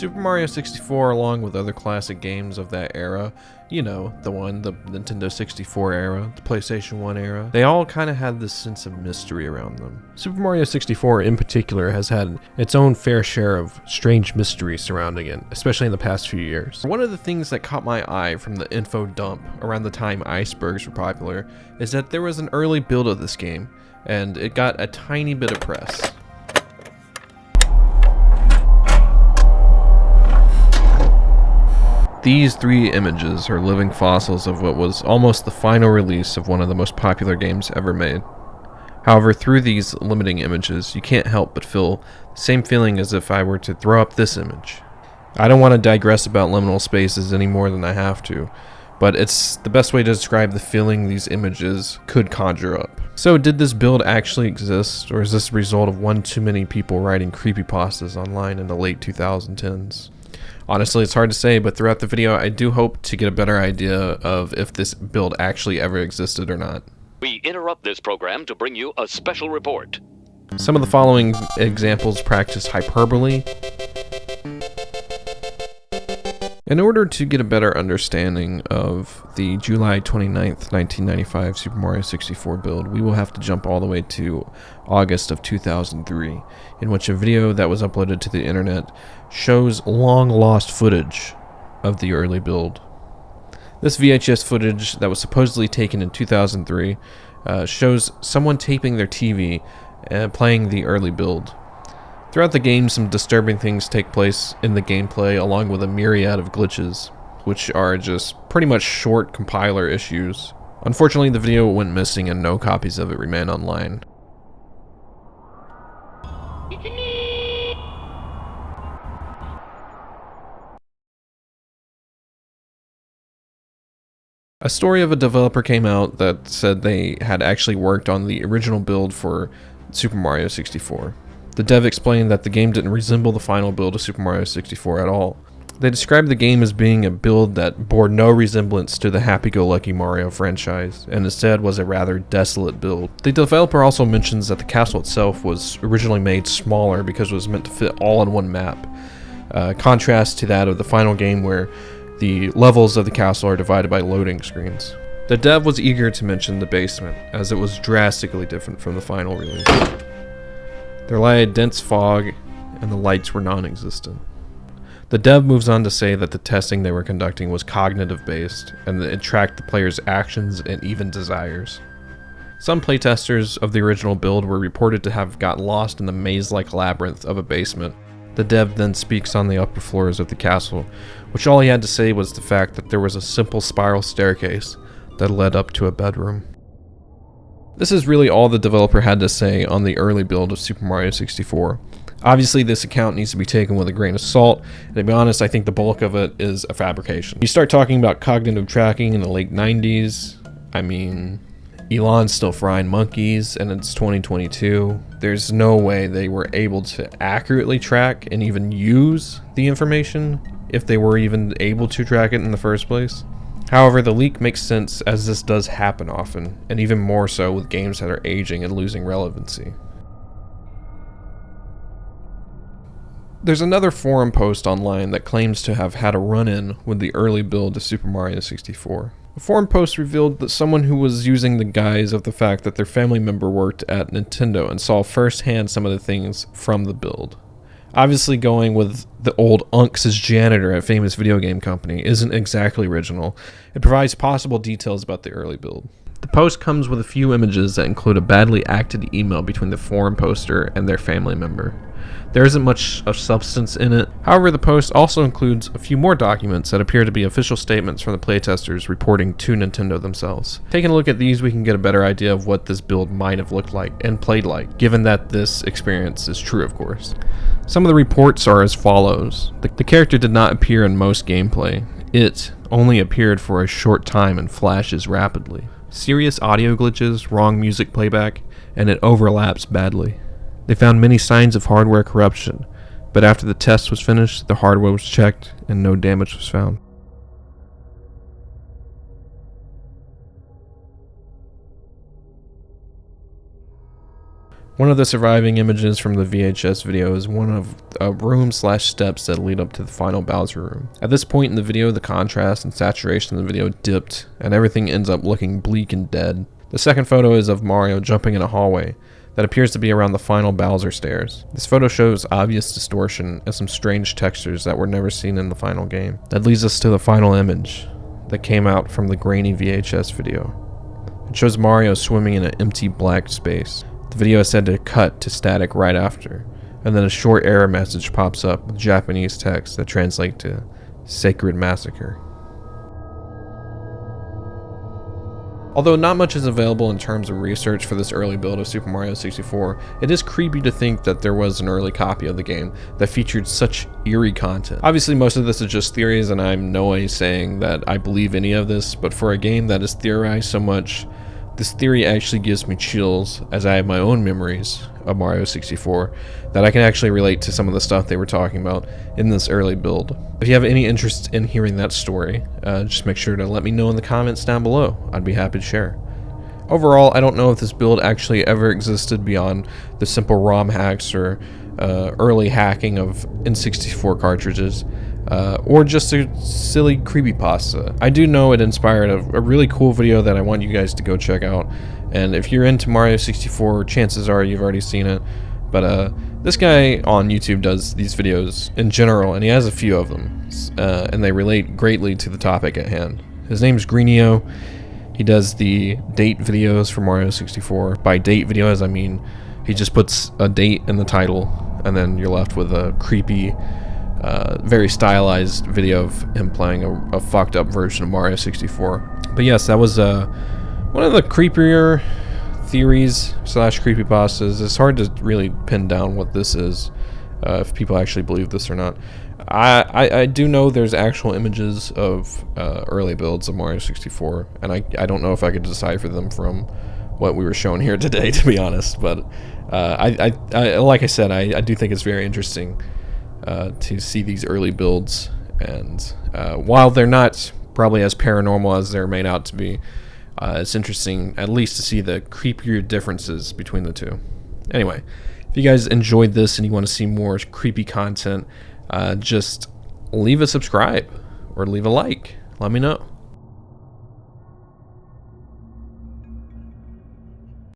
Super Mario 64, along with other classic games of that era, you know, the Nintendo 64 era, the PlayStation 1 era, they all kind of had this sense of mystery around them. Super Mario 64 in particular has had its own fair share of strange mystery surrounding it, especially in the past few years. One of the things that caught my eye from the info dump around the time icebergs were popular is that there was an early build of this game, and it got a tiny bit of press. These three images are living fossils of what was almost the final release of one of the most popular games ever made. However, through these limiting images, you can't help but feel the same feeling as if I were to throw up this image. I don't want to digress about liminal spaces any more than I have to, but it's the best way to describe the feeling these images could conjure up. So did this build actually exist, or is this a result of one too many people writing creepypastas online in the late 2010s? Honestly, it's hard to say, but throughout the video, I do hope to get a better idea of if this build actually ever existed or not. We interrupt this program to bring you a special report. Some of the following examples practice hyperbole. In order to get a better understanding of the July 29th, 1995 Super Mario 64 build, we will have to jump all the way to August of 2003, in which a video that was uploaded to the internet shows long-lost footage of the early build. This VHS footage that was supposedly taken in 2003 shows someone taping their TV and playing the early build. Throughout the game, some disturbing things take place in the gameplay, along with a myriad of glitches, which are just pretty much short compiler issues. Unfortunately, the video went missing and no copies of it remain online. A story of a developer came out that said they had actually worked on the original build for Super Mario 64. The dev explained that the game didn't resemble the final build of Super Mario 64 at all. They described the game as being a build that bore no resemblance to the happy-go-lucky Mario franchise, and instead was a rather desolate build. The developer also mentions that the castle itself was originally made smaller because it was meant to fit all in one map. Contrast to that of the final game where the levels of the castle are divided by loading screens. The dev was eager to mention the basement, as it was drastically different from the final release. There lay a dense fog, and the lights were non-existent. The dev moves on to say that the testing they were conducting was cognitive-based, and that it tracked the player's actions and even desires. Some playtesters of the original build were reported to have gotten lost in the maze-like labyrinth of a basement. The dev then speaks on the upper floors of the castle, which all he had to say was the fact that there was a simple spiral staircase that led up to a bedroom. This is really all the developer had to say on the early build of Super Mario 64. Obviously, this account needs to be taken with a grain of salt, and to be honest, I think the bulk of it is a fabrication. You start talking about cognitive tracking in the late 90s, I mean, Elon's still frying monkeys, and it's 2022. There's no way they were able to accurately track and even use the information, if they were even able to track it in the first place. However, the leak makes sense, as this does happen often, and even more so with games that are aging and losing relevancy. There's another forum post online that claims to have had a run-in with the early build of Super Mario 64. The forum post revealed that someone who was using the guise of the fact that their family member worked at Nintendo and saw firsthand some of the things from the build. Obviously, going with the old unks as janitor at famous video game company isn't exactly original. It provides possible details about the early build. The post comes with a few images that include a badly acted email between the forum poster and their family member. There isn't much of substance in it. However, the post also includes a few more documents that appear to be official statements from the playtesters reporting to Nintendo themselves. Taking a look at these, we can get a better idea of what this build might have looked like and played like, given that this experience is true, of course. Some of the reports are as follows. The character did not appear in most gameplay. It only appeared for a short time and flashes rapidly. Serious audio glitches, wrong music playback, and it overlaps badly. They found many signs of hardware corruption, but after the test was finished, the hardware was checked and no damage was found. One of the surviving images from the VHS video is one of a room/steps that lead up to the final Bowser room. At this point in the video, the contrast and saturation of the video dipped, and everything ends up looking bleak and dead. The second photo is of Mario jumping in a hallway that appears to be around the final Bowser stairs. This photo shows obvious distortion and some strange textures that were never seen in the final game. That leads us to the final image that came out from the grainy VHS video. It shows Mario swimming in an empty black space. The video is said to cut to static right after, and then a short error message pops up with Japanese text that translates to Sacred Massacre. Although not much is available in terms of research for this early build of Super Mario 64, it is creepy to think that there was an early copy of the game that featured such eerie content. Obviously most of this is just theories, and I'm no way saying that I believe any of this, but for a game that is theorized so much, this theory actually gives me chills, as I have my own memories of Mario 64 that I can actually relate to some of the stuff they were talking about in this early build. If you have any interest in hearing that story, just make sure to let me know in the comments down below. I'd be happy to share. Overall, I don't know if this build actually ever existed beyond the simple ROM hacks or early hacking of N64 cartridges, or just a silly creepypasta. I do know it inspired a really cool video that I want you guys to go check out, and if you're into Mario 64, chances are you've already seen it, but this guy on YouTube does these videos in general, and he has a few of them, and they relate greatly to the topic at hand. His name's Greenio. He does the date videos for Mario 64. By date videos, I mean he just puts a date in the title, and then you're left with a creepy, very stylized video of him playing a fucked up version of Mario 64. But yes, that was one of the creepier theories / creepypastas. It's hard to really pin down what this is, if people actually believe this or not. I do know there's actual images of early builds of Mario 64, and I don't know if I could decipher them from what we were shown here today, to be honest. But I like I said, I do think it's very interesting to see these early builds, and while they're not probably as paranormal as they're made out to be, it's interesting at least to see the creepier differences between the two. Anyway, if you guys enjoyed this and you want to see more creepy content, just leave a subscribe or leave a like. Let me know.